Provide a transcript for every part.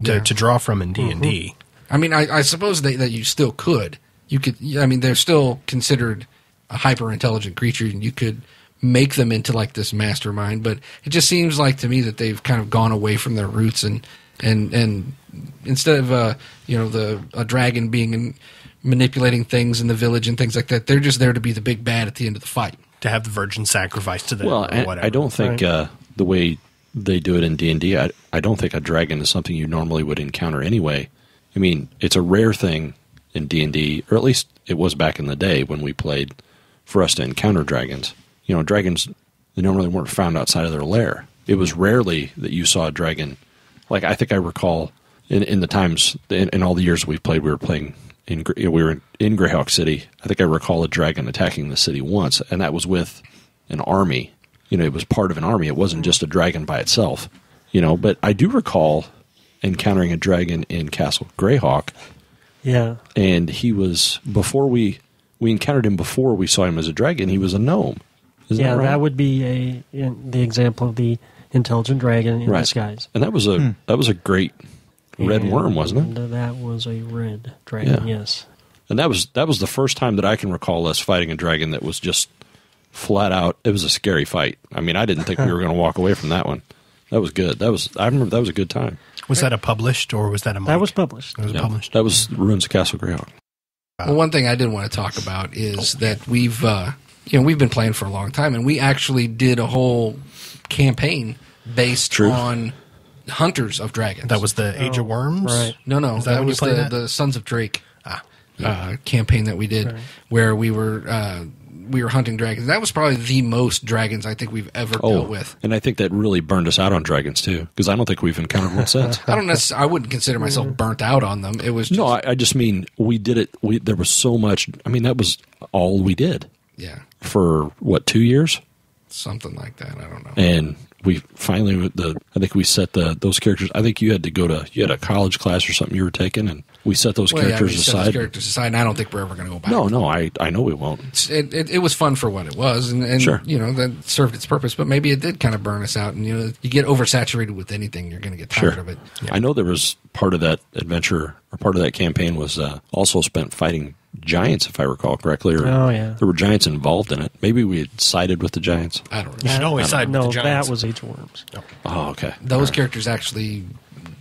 to draw from in D&D. I mean, I suppose that you still could. You could. I mean, they're still considered a hyper-intelligent creature, and you could make them into like this mastermind. But it just seems like to me that they've kind of gone away from their roots, and instead of a dragon being manipulating things in the village and things like that, they're just there to be the big bad at the end of the fight. To have the virgin sacrificed to them or whatever. I don't think the way they do it in D&D, I don't think a dragon is something you normally would encounter anyway. I mean, it's a rare thing in D&D, or at least it was back in the day when we played, for us to encounter dragons. You know, dragons, they normally weren't found outside of their lair. It was rarely that you saw a dragon. Like, I think I recall in the times, in all the years we've played, we were in Greyhawk City. I think I recall a dragon attacking the city once, and that was with an army. You know, it was part of an army. It wasn't just a dragon by itself. You know, but I do recall encountering a dragon in Castle Greyhawk. Yeah. And he was, before we encountered him before we saw him as a dragon, he was a gnome. Isn't that right? That would be the example of the intelligent dragon in disguise. And that was a great red worm, wasn't it? That was a red dragon, yes. And that was the first time that I can recall us fighting a dragon that was just flat out. It was a scary fight. I mean, I didn't think we were going to walk away from that one. That was good. I remember that was a good time. Was that a published or was that a mic? That was published. That was published. That was Ruins of Castle Greyhawk. Well, one thing I did want to talk about is that we've been playing for a long time, and we actually did a whole campaign based on hunters of dragons. That was the Age of Worms? Right. No, that was the Sons of Drake campaign that we did, where we were hunting dragons. That was probably the most dragons I think we've ever dealt with. And I think that really burned us out on dragons too, because I don't think we've encountered one since. I wouldn't consider myself burnt out on them. It was just, I just mean we did it. There was so much. I mean, that was all we did. Yeah. For what, 2 years? Something like that. I don't know. And we finally, I think we set those characters. I think you had a college class or something you were taking, and we set those characters aside. And I don't think we're ever going to go back. No, I know we won't. It was fun for what it was, and sure. That served its purpose. But maybe it did kind of burn us out, and you get oversaturated with anything, you're going to get tired of it. Yeah. I know there was part of that adventure or part of that campaign was also spent fighting giants, if I recall correctly. There were giants involved in it. Maybe we had sided with the giants. I don't know. You should always side with the giants. No, that was Age of Worms. Oh, okay. Those characters actually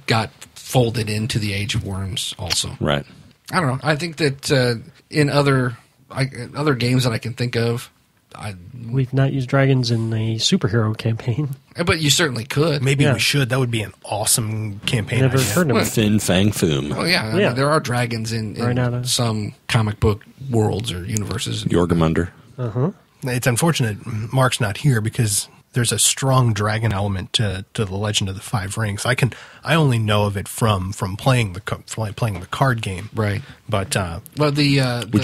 got folded into the Age of Worms also. Right. I don't know. I think that in other games that I can think of, we've not used dragons in a superhero campaign. But you certainly could. Maybe we should. That would be an awesome campaign. Never heard of it. Fin Fang Foom. Oh, yeah. I mean, there are dragons in some comic book worlds or universes. Jorgamunder. Uh-huh. It's unfortunate Mark's not here because there's a strong dragon element to the Legend of the Five Rings. I only know of it from playing the card game. Right. But would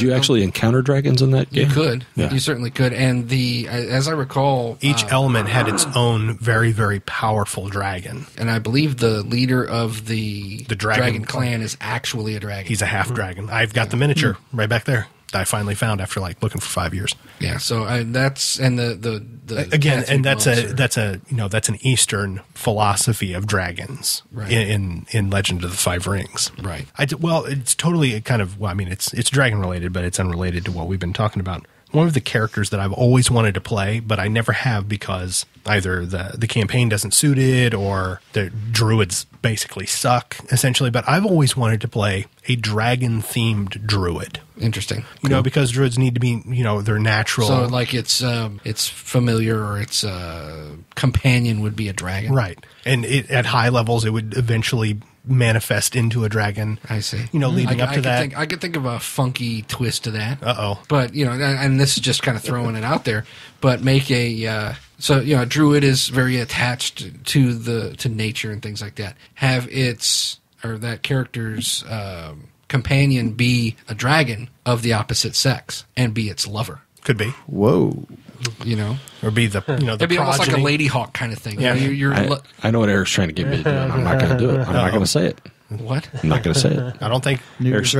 you actually encounter dragons in that game? You could. Yeah. You certainly could. And as I recall, each element had its own very, very powerful dragon. And I believe the leader of the dragon clan is actually a dragon. He's a half dragon. I've got the miniature right back there that I finally found after looking for 5 years. Yeah, so that's and the again, and that's an Eastern philosophy of dragons in Legend of the Five Rings. Right. It's totally kind of it's dragon related, but it's unrelated to what we've been talking about. One of the characters that I've always wanted to play, but I never have because either the campaign doesn't suit it or the druids basically suck, essentially. But I've always wanted to play a dragon-themed druid. Interesting. Because druids need to be, they're natural. So, like, its familiar or its companion would be a dragon. Right. And at high levels, it would eventually manifest into a dragon. I see. Leading up to that. I could think of a funky twist to that. Uh-oh. But, and this is just kind of throwing it out there, but make a druid is very attached to nature and things like that. Have that character's companion be a dragon of the opposite sex and be its lover. Could be. Whoa. Or be the it'd be almost like a lady hawk kind of thing. Yeah. I know what Eric's trying to get me to do. I'm not going to do it. I'm not going to say it. What? I'm not going to say it. I don't think Eric's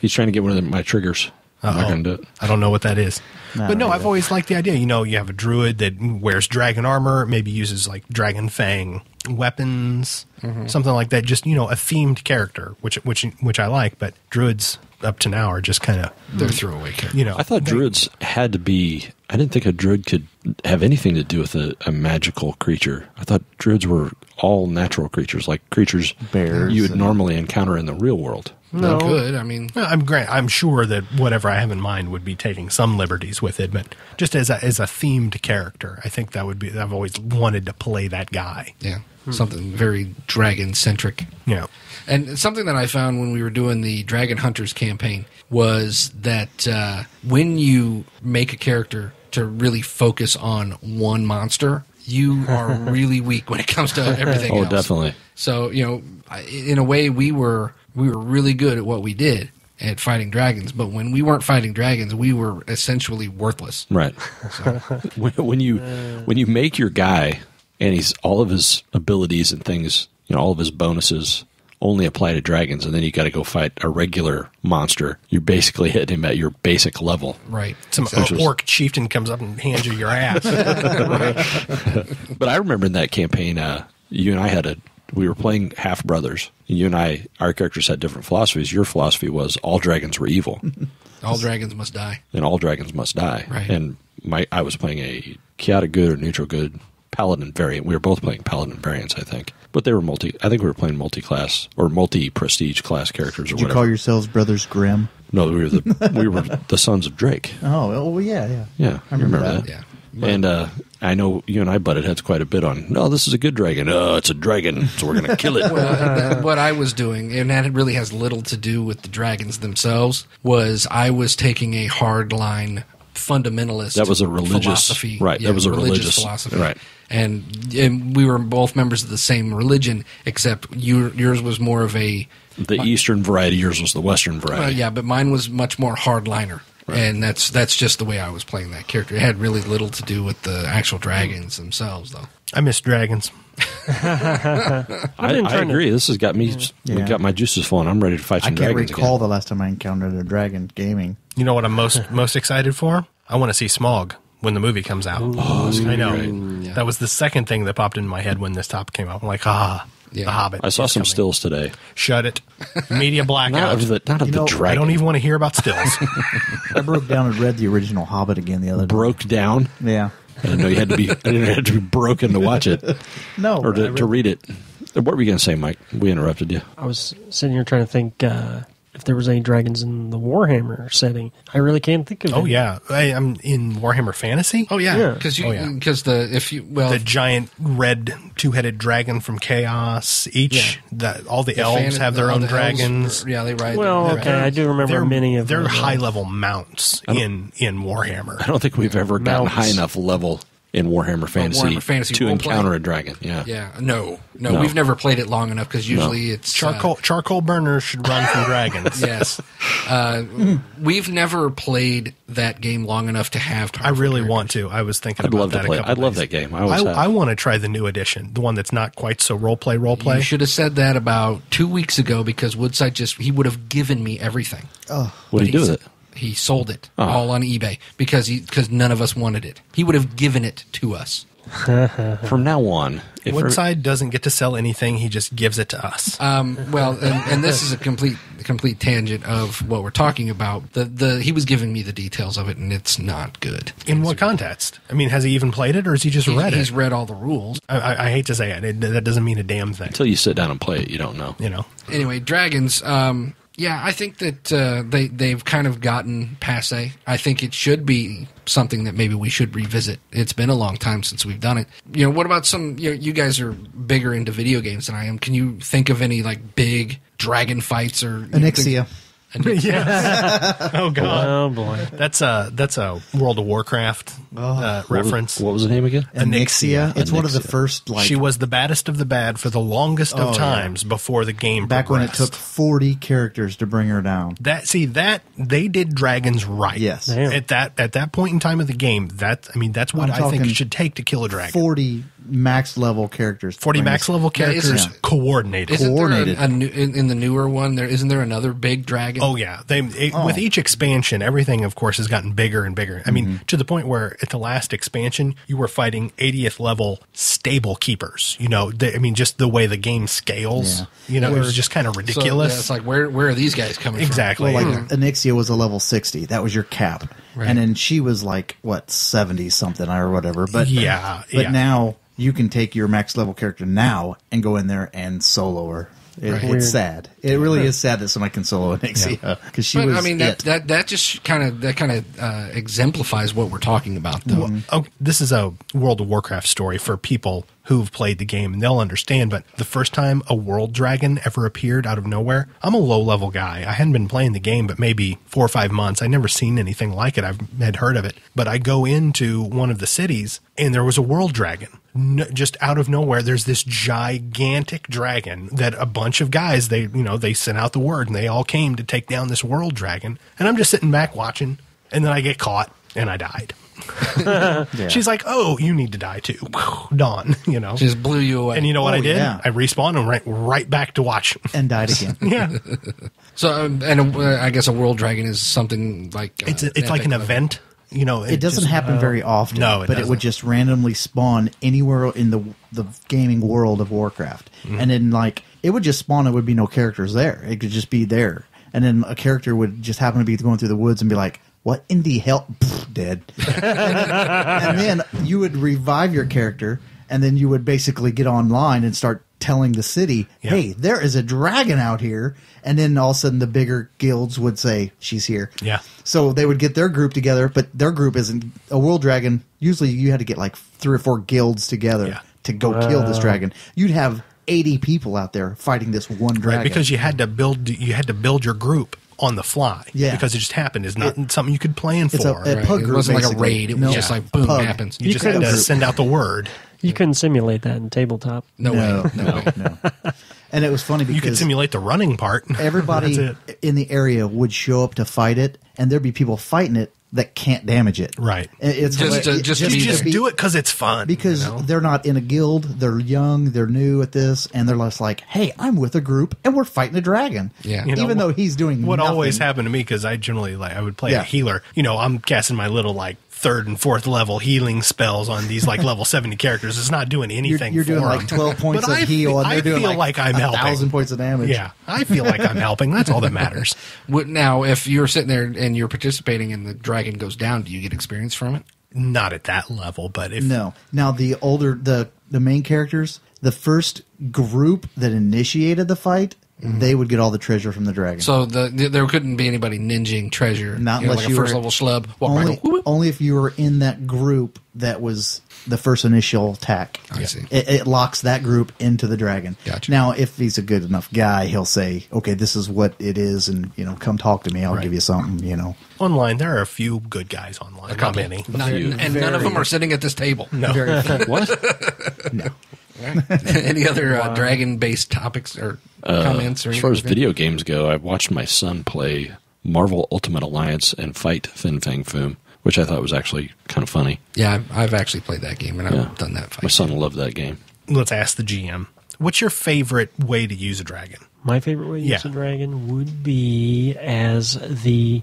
he's trying to get one of my triggers. I'm not going to do it. I don't know what that is. But I've always liked the idea. You have a druid that wears dragon armor, maybe uses like dragon fang weapons. something like that. Just, a themed character, which I like, but druids up to now are just kind of they're throwaway characters. I thought druids had to be. I didn't think a druid could have anything to do with a magical creature. I thought druids were all natural creatures, like creatures Bears you would and- normally encounter in the real world. No, good. I mean, I'm sure that whatever I have in mind would be taking some liberties with it, but just as a themed character, I think that would be. I've always wanted to play that guy. yeah, something very dragon centric. And something that I found when we were doing the Dragon Hunters campaign was that when you make a character to really focus on one monster, you are really weak when it comes to everything else. Oh, definitely. So, in a way, we were really good at what we did at fighting dragons, but when we weren't fighting dragons, we were essentially worthless. Right. when you make your guy and he's all of his abilities and things, all of his bonuses only apply to dragons, and then you got to go fight a regular monster. You basically hit him at your basic level. Right. Some orc chieftain comes up and hands you your ass. But I remember in that campaign, you and I we were playing half brothers. You and I, our characters had different philosophies. Your philosophy was all dragons were evil, All dragons must die. and all dragons must die. Right. And I was playing a chaotic good or neutral good paladin variant. We were both playing paladin variants, I think. But they were I think we were playing multi-class or multi-prestige class characters or Did you whatever. call yourselves Brothers Grimm? No, we were the sons of Drake. Oh, yeah. Yeah, I remember that. Yeah. And I know you and I butted heads quite a bit on, no, this is a good dragon. It's a dragon, so we're going to kill it. Well, what I was doing, and that really has little to do with the dragons themselves, was I was taking a hardline fundamentalist That was a religious- philosophy. right, that was a religious- philosophy. right. And we were both members of the same religion, except yours was more of a The eastern variety, yours was the western variety. yeah, but mine was much more hardliner. And that's just the way I was playing that character. It had really little to do with the actual dragons themselves, though. I miss dragons. I agree. This has got me Yeah. got my juices flowing. I'm ready to fight I some can't dragons recall again. the last time I encountered a dragon gaming. You know what I'm most excited for? I want to see Smaug when the movie comes out. I know. Yeah. That was the second thing that popped in my head when this topic came up. I'm like, Yeah. The Hobbit. I saw is some coming. stills today. Shut it. Media Not blackout. of the know, dragon. I don't even want to hear about stills. I broke down and read the original Hobbit again the other day. broke down. Yeah. I didn't know you had to be. I didn't have to be broken to watch it No. or to read it. What were you going to say, Mike? We interrupted you. I was sitting here trying to think if there was any dragons in the Warhammer setting. I really can't think of it. Oh, yeah. I'm in Warhammer Fantasy. Oh yeah, Yeah. because Oh, yeah. The giant red two-headed dragon from Chaos. All the elves have their own dragons. they ride. Well, they're- okay, I do remember many of They're them. high-level mounts in Warhammer. I don't think we've ever gotten Mounts. high enough level in Warhammer Fantasy, Warhammer Fantasy to role-play. encounter a dragon. Yeah. Yeah, no, No. we've never played it long enough because usually it's Charcoal burners should run from dragons. Yes, we've never played that game long enough to have. I really want to. I was thinking I'd about love to that. play. A couple I'd love days. that game. I always have. I want to try the new edition, the one that's not quite so role play. You should have said that about 2 weeks ago because Woodside he would have given me everything. What do you do with it? He sold it Oh. all on eBay because none of us wanted it. He would have given it to us. From now on, if Woodside doesn't get to sell anything; he just gives it to us. Well, and this is a complete tangent of what we're talking about. He was giving me the details of it, and it's not good. In what context? I mean, has he even played it, or has he just read He's it? read all the rules. I hate to say it. That doesn't mean a damn thing. until you sit down and play it, you don't know. You know. Anyway, dragons. Yeah, I think that they've kind of gotten passe. I think it should be something that maybe we should revisit. It's been a long time since we've done it. What about some? You guys are bigger into video games than I am. Can you think of any like big dragon fights or Anixia. Oh God. Oh boy. That's a World of Warcraft reference. What was the name again? Anixia. It's one of the Anixia. first, She was the baddest of the bad for the longest of Oh, yeah. times before the game back when it progressed. took 40 characters to bring her down. That they did dragons right. Yes. Damn. At that point in time of the game, that's what I'm I think talking it should take to kill a dragon. 40 max level characters. to 40 bring max us- level Yeah, characters yeah. coordinated. Isn't Coordinated. there in the newer one? Isn't there another big dragon dragon? Oh yeah, with each expansion, everything of course has gotten bigger and bigger. I mean, to the point where at the last expansion, you were fighting 80th level stable keepers. You know, just the way the game scales. Yeah. You know, it was just kind of So, ridiculous. yeah, it's like where are these guys coming Exactly. Well, from? like Anixia was a level 60. That was your cap. Right. And then she was like, 70 something or whatever. But Yeah, But yeah. now you can take your max level character now and go in there and solo her. Right. It's sad. It really is sad that somebody can solo Anixia because she But was. I mean that just kind of exemplifies what we're talking about, though. Oh, this is a World of Warcraft story for people who've played the game and they'll understand. But the first time a world dragon ever appeared out of nowhere, I'm a low level guy. I hadn't been playing the game, but maybe 4 or 5 months. I'd never seen anything like it. I had heard of it, but I go into one of the cities and there was a world dragon. Just out of nowhere, there's this gigantic dragon that a bunch of guys, they sent out the word and they all came to take down this world dragon. And I'm just sitting back watching, and then I get caught and I died. Yeah. She's like, "Oh, you need to die too." Dawn, Just blew you away. And you know what I did? yeah. I respawned and went right back to watch. and died again. Yeah, So, I guess a world dragon is something like it's like an epic event. It doesn't happen very often. No, it but it doesn't. would just randomly spawn anywhere in the gaming world of Warcraft, and then it would just spawn. It would be no characters there. It could just be there, and then a character would just happen to be going through the woods and be like, "What in the hell?" Pfft, dead. And then you would revive your character, and then you would basically get online and start telling the city, Yeah. "Hey, there is a dragon out here." And then all of a sudden the bigger guilds would say, "She's here." Yeah. So they would get their group together, but their group isn't a world dragon. Usually you had to get like 3 or 4 guilds together Yeah. to go kill this dragon. You'd have 80 people out there fighting this one dragon. Right, because you had to build your group on the fly. Yeah. Because it just happened. It's not something you could plan It's for. a Right. pug It group, wasn't like a basically. raid. It was just like, boom, pug. happens. You just had couldn't to group. send out the word. You couldn't simulate that in tabletop. No way. No. And it was funny You could because simulate the running part. everybody That's it. in the area would show up to fight it, and there'd be people fighting it that can't damage it. Right. It's Just to- hilarious. just to You be just there. do it because it's fun. Because you know? they're not in a guild, they're young, they're new at this, and they're just like, "Hey, I'm with a group, and we're fighting a dragon." Yeah. You know, even though he's doing what nothing. always happened to me, because I generally I would play Yeah. a healer. I'm casting my little 3rd and 4th level healing spells on these level 70 characters. It's not doing anything. You're doing for like them. 12 points But of heal, and I they're doing feel like I'm helping. 1,000 points of damage. Yeah, I feel like I'm helping. That's all that matters. Now, if you're sitting there and you're participating and the dragon goes down, do you get experience from it? Not at that level, but if No. Now the older the main characters, the first group that initiated the fight, they would get all the treasure from the dragon. So there couldn't be anybody ninjing treasure. Not unless like you a first were- level schlub. Walk by, only, go, whoop. only if you were in that group that was the first initial attack. I see. It locks that group into the dragon. Gotcha. Now, if he's a good enough guy, he'll say, "Okay, this is what it is, and come talk to me. I'll Right. give you something." online, there are a few good guys online. Not many. And none of them are sitting at this table. No. What? Any other dragon-based topics or comments? Or As far as anything? video games go, I watched my son play Marvel Ultimate Alliance and fight Fin Fang Foom, which I thought was actually kind of funny. Yeah, I've actually played that game, and I've Yeah. done that fight. My son loved that game. Let's ask the GM. What's your favorite way to use a dragon? My favorite way to use a Yeah. dragon would be as the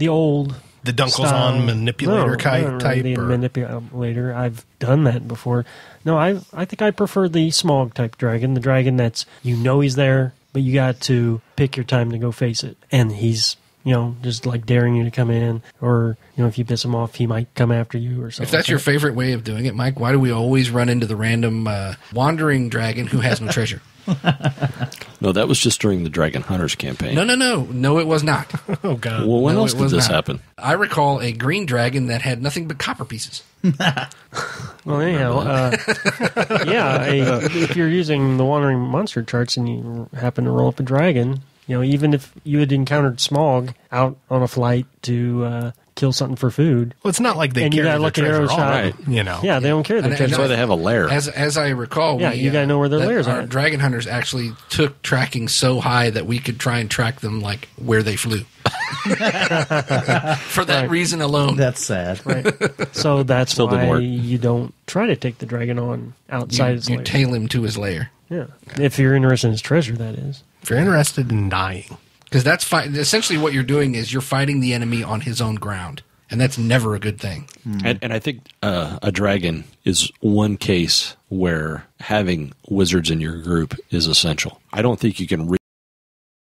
old The Dunkles style- on manipulator No, type? The Or? manipulator. I've done that before. No, I think I prefer the Smog type dragon. The dragon that's he's there, but you got to pick your time to go face it, and he's just like daring you to come in, or if you piss him off, he might come after you or something. If that's your favorite way of doing it, Mike, why do we always run into the random wandering dragon who has no treasure? No, that was just during the Dragon Hunters campaign. No, it was not. Oh, God. Well, when No, else it did was this not. happen? I recall a green dragon that had nothing but copper pieces. Well, anyhow, if you're using the Wandering Monster charts and you happen to roll up a dragon, even if you had encountered Smog out on a flight to kill something for food, Well, it's not like they and you carry got their like an treasure arrow all shot, right, yeah, they don't care their And- treasure. That's why they have a lair. As I recall, Yeah, you gotta know where their that lairs our are. dragon hunters actually took tracking so high that we could try and track them like where they flew. For that Right. reason alone. That's sad. Right. So that's Still didn't why work. you don't try to take the dragon on outside its you lair. tail him to his lair. Yeah, if you're interested in his treasure, that is. If you're interested in dying, Because that's essentially what you're doing is you're fighting the enemy on his own ground, and that's never a good thing. And I think a dragon is one case where having wizards in your group is essential. I don't think you can